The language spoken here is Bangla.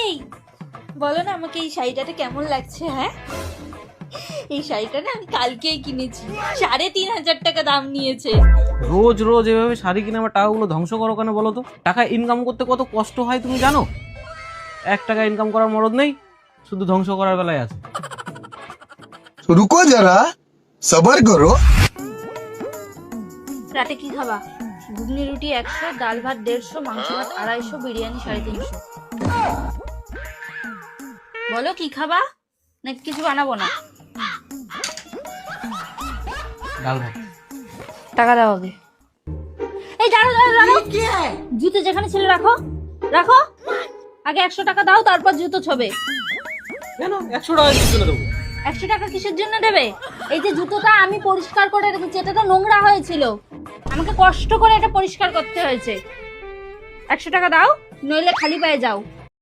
এই বলো না আমাকে এই শাড়িটাতে কেমন লাগছে? হ্যাঁ, এই শাড়িটা না আমি কালকেই কিনেছি, 3,500 টাকা দাম নিয়েছে। রোজ রোজ এভাবে শাড়ি কিনে আমার টাকাগুলো ধ্বংস করো কেন বলো তো? টাকা ইনকাম করতে কত কষ্ট হয় তুমি জানো? 1 টাকা ইনকাম করার মরদ নেই, শুধু ধ্বংস করার বেলায় আছে। रुको जरा सबर करो। রাতে কি খাবা? ঘুগনি রুটি 100, ডাল ভাত 150, মাংস ভাত 250, বিরিয়ানি 350। বলো কি খাবা, নাকি কিছু বানাবো না? ডাল ভাত। টাকা দাও আগে। এই দাঁড়াও দাঁড়াও দাঁড়াও, জুতো যেখানে ছিল রাখো রাখো, আগে 100 টাকা দাও, তারপর জুতো ছবে। কেন 100 টাকা দিয়ে চলে দেবো? 100 টাকা কিসের জন্য দেবে? এই যে জুতোটা আমি পরিষ্কার করে রেখেছি, এটা তো নোংরা হয়েছিল, আমাকে কষ্ট করে এটা পরিষ্কার করতে হয়েছে। 100 টাকা দাও, নইলে খালি পায়ে যাও।